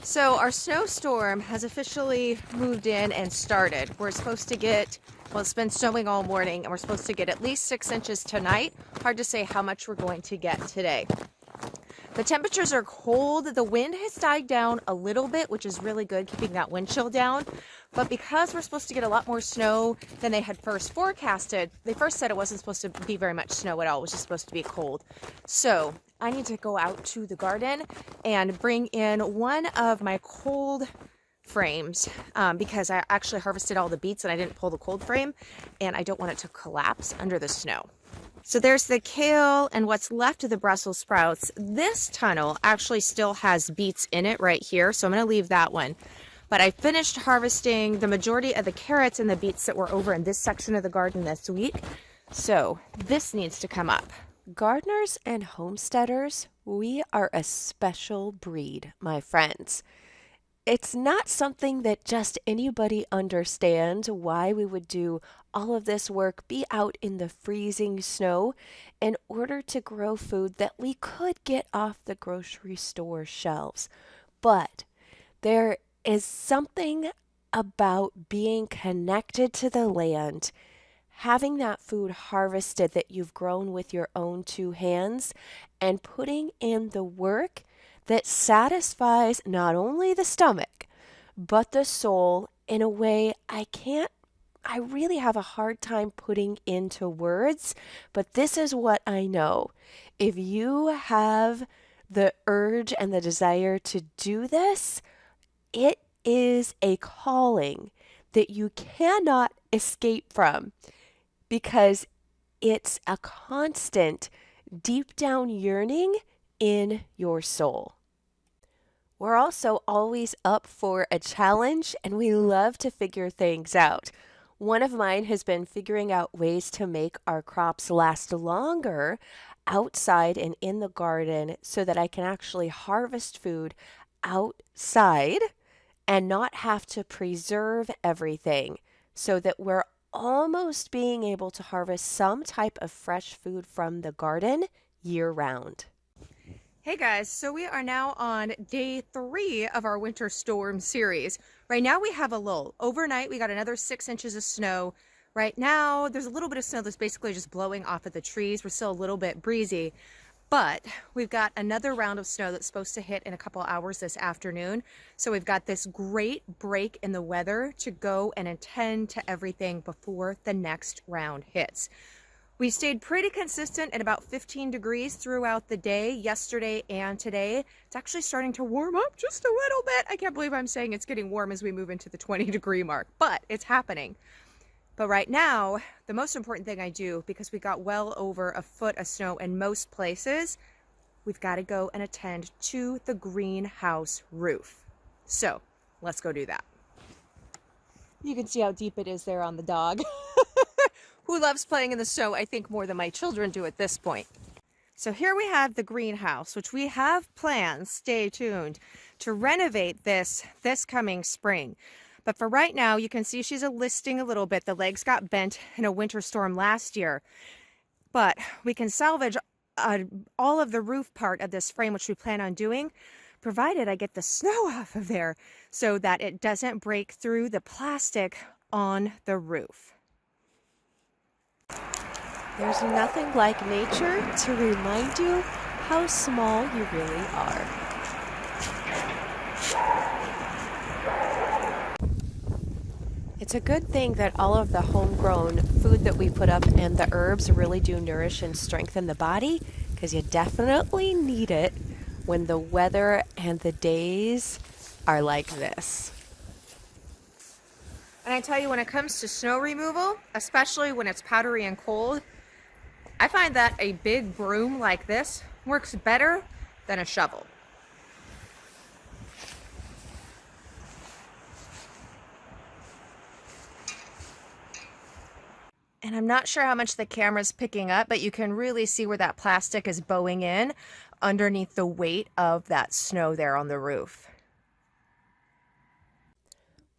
So our snowstorm has officially moved in and started. We're supposed to get, well, it's been snowing all morning and we're supposed to get at least 6 inches tonight. Hard to say how much we're going to get today. The temperatures are cold. The wind has died down a little bit, which is really good, keeping that wind chill down. But because we're supposed to get a lot more snow than they had first forecasted, they first said it wasn't supposed to be very much snow at all. It was just supposed to be cold. So I need to go out to the garden and bring in one of my cold frames because I actually harvested all the beets and I didn't pull the cold frame and I don't want it to collapse under the snow. So there's the kale and what's left of the Brussels sprouts. This tunnel actually still has beets in it right here, so I'm going to leave that one. But I finished harvesting the majority of the carrots and the beets that were over in this section of the garden this week. So this needs to come up. Gardeners and homesteaders, we are a special breed, my friends. It's not something that just anybody understands why we would do all of this work, be out in the freezing snow in order to grow food that we could get off the grocery store shelves. But there is something about being connected to the land, having that food harvested that you've grown with your own two hands, and putting in the work that satisfies not only the stomach, but the soul in a way I really have a hard time putting into words, but this is what I know. If you have the urge and the desire to do this, it is a calling that you cannot escape from because it's a constant deep down yearning in your soul. We're also always up for a challenge and we love to figure things out. One of mine has been figuring out ways to make our crops last longer outside and in the garden so that I can actually harvest food outside and not have to preserve everything so that we're almost being able to harvest some type of fresh food from the garden year round. Hey guys, so we are now on day 3 of our winter storm series. Right now we have a lull. Overnight we got another 6 inches of snow. Right now there's a little bit of snow that's basically just blowing off of the trees. We're still a little bit breezy, but we've got another round of snow that's supposed to hit in a couple hours this afternoon. So we've got this great break in the weather to go and attend to everything before the next round hits. We stayed pretty consistent at about 15 degrees throughout the day, yesterday and today. It's actually starting to warm up just a little bit. I can't believe I'm saying it's getting warm as we move into the 20-degree mark, but it's happening. But right now, the most important thing I do, because we got well over a foot of snow in most places, we've got to go and attend to the greenhouse roof. So let's go do that. You can see how deep it is there on the dog. Who loves playing in the snow, I think, more than my children do at this point. So here we have the greenhouse, which we have plans, stay tuned, to renovate this coming spring. But for right now, you can see she's listing a little bit. The legs got bent in a winter storm last year. But we can salvage all of the roof part of this frame, which we plan on doing, provided I get the snow off of there so that it doesn't break through the plastic on the roof. There's nothing like nature to remind you how small you really are. It's a good thing that all of the homegrown food that we put up and the herbs really do nourish and strengthen the body, because you definitely need it when the weather and the days are like this. And I tell you, when it comes to snow removal, especially when it's powdery and cold, I find that a big broom like this works better than a shovel. And I'm not sure how much the camera's picking up, but you can really see where that plastic is bowing in underneath the weight of that snow there on the roof.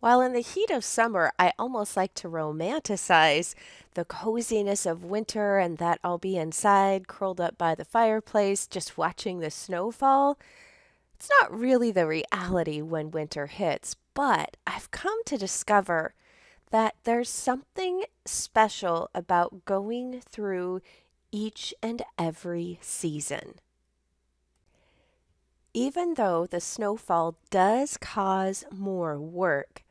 While in the heat of summer, I almost like to romanticize the coziness of winter and that I'll be inside, curled up by the fireplace, just watching the snow fall. It's not really the reality when winter hits, but I've come to discover that there's something special about going through each and every season. Even though the snowfall does cause more work,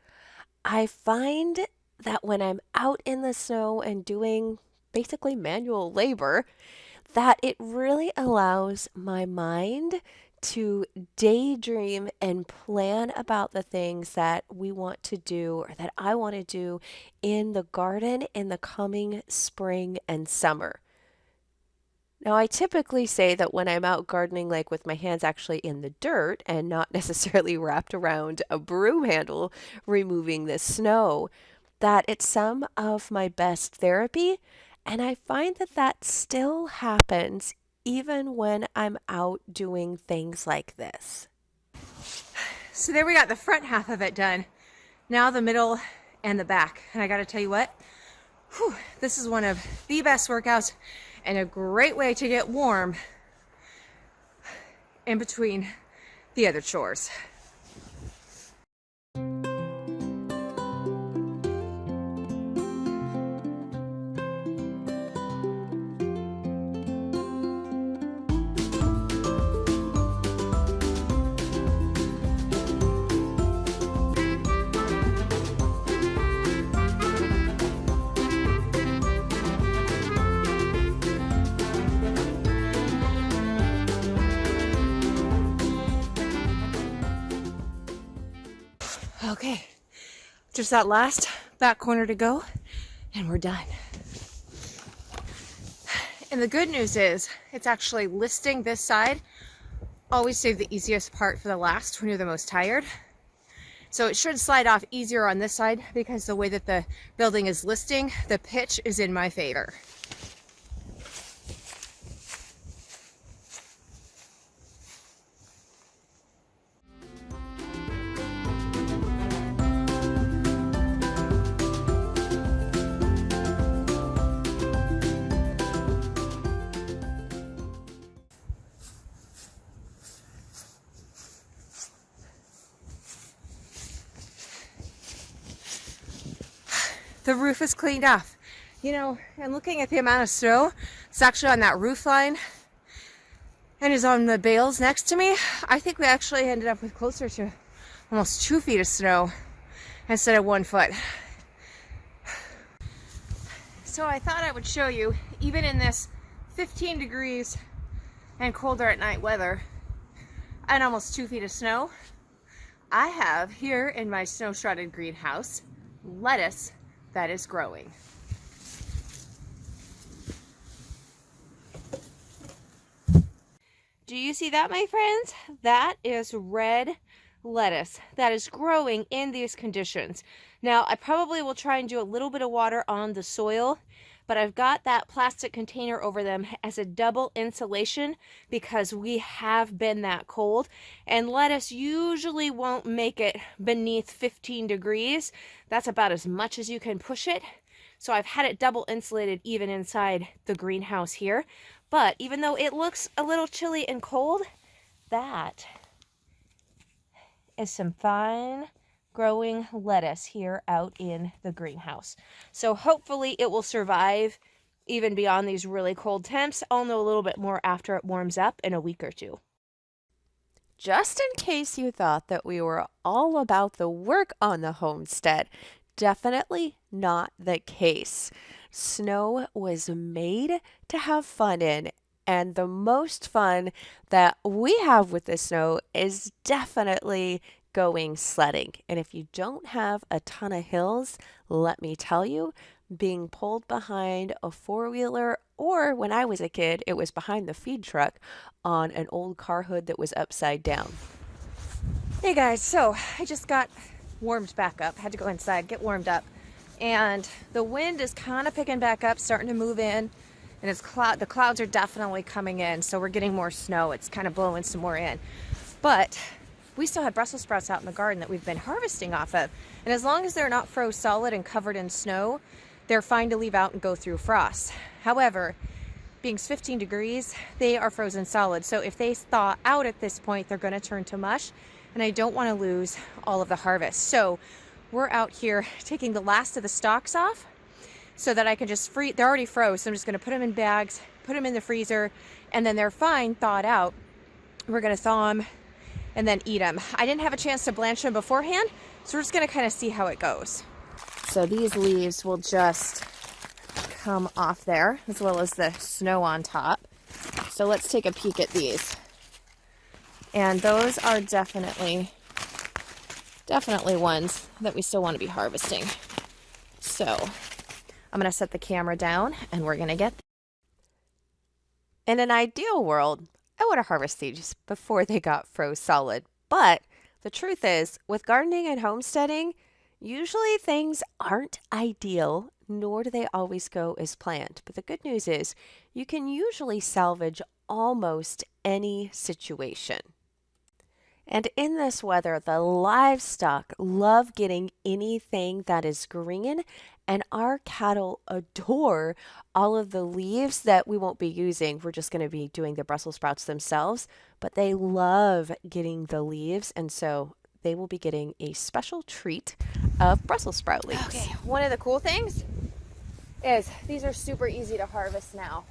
I find that when I'm out in the snow and doing basically manual labor, that it really allows my mind to daydream and plan about the things that we want to do or that I want to do in the garden in the coming spring and summer. Now, I typically say that when I'm out gardening, like with my hands actually in the dirt and not necessarily wrapped around a broom handle removing the snow, that it's some of my best therapy. And I find that that still happens even when I'm out doing things like this. So there we got the front half of it done. Now the middle and the back. And I got to tell you what, this is one of the best workouts and a great way to get warm in between the other chores. Okay, just that last back corner to go, and we're done. And the good news is, it's actually listing this side. Always save the easiest part for the last when you're the most tired. So it should slide off easier on this side because the way that the building is listing, the pitch is in my favor. The roof is cleaned off. You know, and looking at the amount of snow, it's actually on that roof line and is on the bales next to me. I think we actually ended up with closer to almost 2 feet of snow instead of 1 foot. So I thought I would show you, even in this 15 degrees and colder at night weather and almost 2 feet of snow, I have here in my snow shrouded greenhouse lettuce that is growing. Do you see that, my friends? That is red lettuce that is growing in these conditions. Now, I probably will try and do a little bit of water on the soil, but I've got that plastic container over them as a double insulation because we have been that cold, and lettuce usually won't make it beneath 15 degrees. That's about as much as you can push it. So I've had it double insulated even inside the greenhouse here. But even though it looks a little chilly and cold, that is some fine growing lettuce here out in the greenhouse. So hopefully it will survive even beyond these really cold temps. I'll know a little bit more after it warms up in a week or two. Just in case you thought that we were all about the work on the homestead, definitely not the case. Snow was made to have fun in, and the most fun that we have with the snow is definitely going sledding. And if you don't have a ton of hills, let me tell you, being pulled behind a four-wheeler, or when I was a kid, it was behind the feed truck on an old car hood that was upside down. Hey guys, so I just got warmed back up. Had to go inside, get warmed up. And the wind is kind of picking back up, starting to move in. And the clouds are definitely coming in, so we're getting more snow. It's kind of blowing some more in. But we still had Brussels sprouts out in the garden that we've been harvesting off of. And as long as they're not froze solid and covered in snow, they're fine to leave out and go through frost. However, being 15 degrees, they are frozen solid. So if they thaw out at this point, they're going to turn to mush, and I don't want to lose all of the harvest. So we're out here taking the last of the stalks off so that I can just freeze. They're already froze, so I'm just going to put them in bags, put them in the freezer, and then they're fine, thawed out. We're going to thaw them and then eat them. I didn't have a chance to blanch them beforehand, so we're just going to kind of see how it goes. So these leaves will just come off there, as well as the snow on top. So let's take a peek at these. And those are definitely ones that we still want to be harvesting. So I'm going to set the camera down and we're going to get them. In an ideal world, I would have harvested these before they got froze solid. But the truth is, with gardening and homesteading, usually things aren't ideal, nor do they always go as planned. But the good news is you can usually salvage almost any situation. And in this weather, the livestock love getting anything that is green, and our cattle adore all of the leaves that we won't be using. We're just going to be doing the Brussels sprouts themselves, but they love getting the leaves, and so they will be getting a special treat of Brussels sprout leaves. Okay, one of the cool things is these are super easy to harvest now.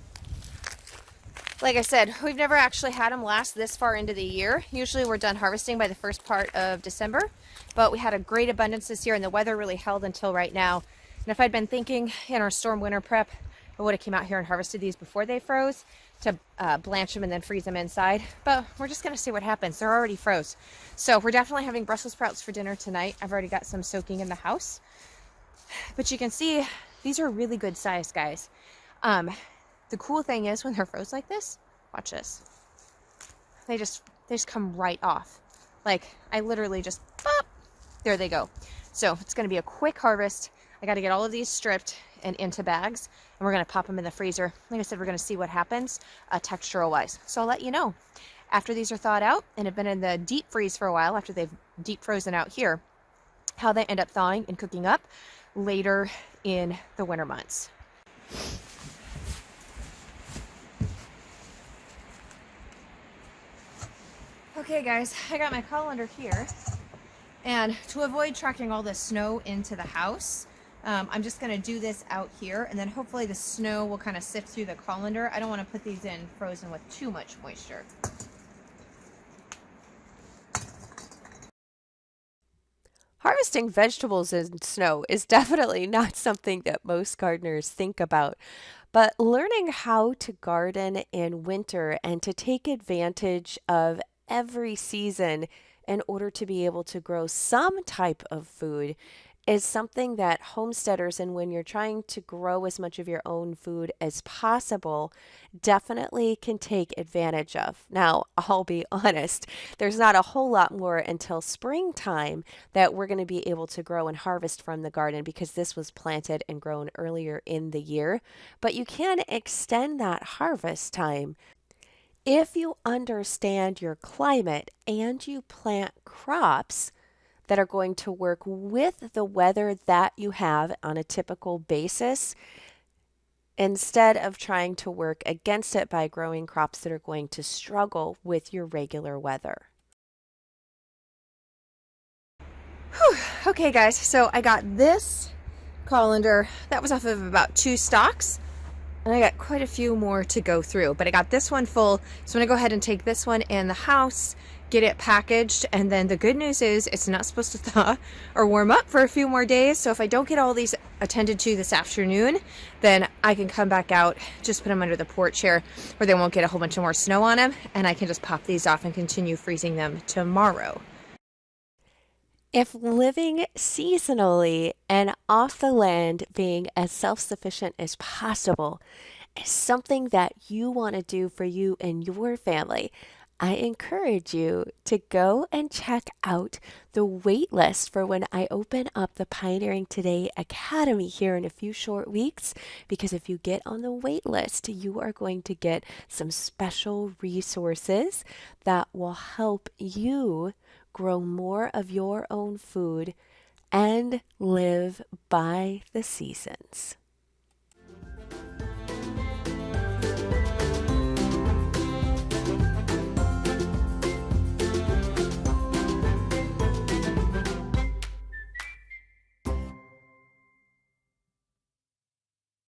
Like I said, we've never actually had them last this far into the year. Usually we're done harvesting by the first part of December, but we had a great abundance this year and the weather really held until right now. And if I'd been thinking in our storm winter prep, I would have came out here and harvested these before they froze to blanch them and then freeze them inside. But we're just going to see what happens. They're already froze. So we're definitely having Brussels sprouts for dinner tonight. I've already got some soaking in the house. But you can see these are really good size, guys. The cool thing is when they're froze like this, watch this. They just come right off. Like I literally just pop, there they go. So it's going to be a quick harvest. I got to get all of these stripped and into bags, and we're going to pop them in the freezer. Like I said, we're going to see what happens textural wise. So I'll let you know after these are thawed out and have been in the deep freeze for a while, after they've deep frozen out here, how they end up thawing and cooking up later in the winter months. Okay guys, I got my colander here, and to avoid tracking all this snow into the house, I'm just going to do this out here, and then hopefully the snow will kind of sift through the colander. I don't want to put these in frozen with too much moisture. Harvesting vegetables in snow is definitely not something that most gardeners think about, but learning how to garden in winter and to take advantage of every season in order to be able to grow some type of food is something that homesteaders, and when you're trying to grow as much of your own food as possible, definitely can take advantage of. Now, I'll be honest, there's not a whole lot more until springtime that we're going to be able to grow and harvest from the garden because this was planted and grown earlier in the year. But you can extend that harvest time if you understand your climate and you plant crops that are going to work with the weather that you have on a typical basis, instead of trying to work against it by growing crops that are going to struggle with your regular weather. Whew. Okay guys, so I got this colander that was off of about 2 stalks, and I got quite a few more to go through, but I got this one full, so I'm gonna go ahead and take this one in the house, get it packaged, and then the good news is it's not supposed to thaw or warm up for a few more days. So if I don't get all these attended to this afternoon, then I can come back out, just put them under the porch here where they won't get a whole bunch of more snow on them, and I can just pop these off and continue freezing them tomorrow. If living seasonally and off the land, being as self-sufficient as possible, is something that you want to do for you and your family, I encourage you to go and check out the wait list for when I open up the Pioneering Today Academy here in a few short weeks, because if you get on the wait list, you are going to get some special resources that will help you grow more of your own food and live by the seasons.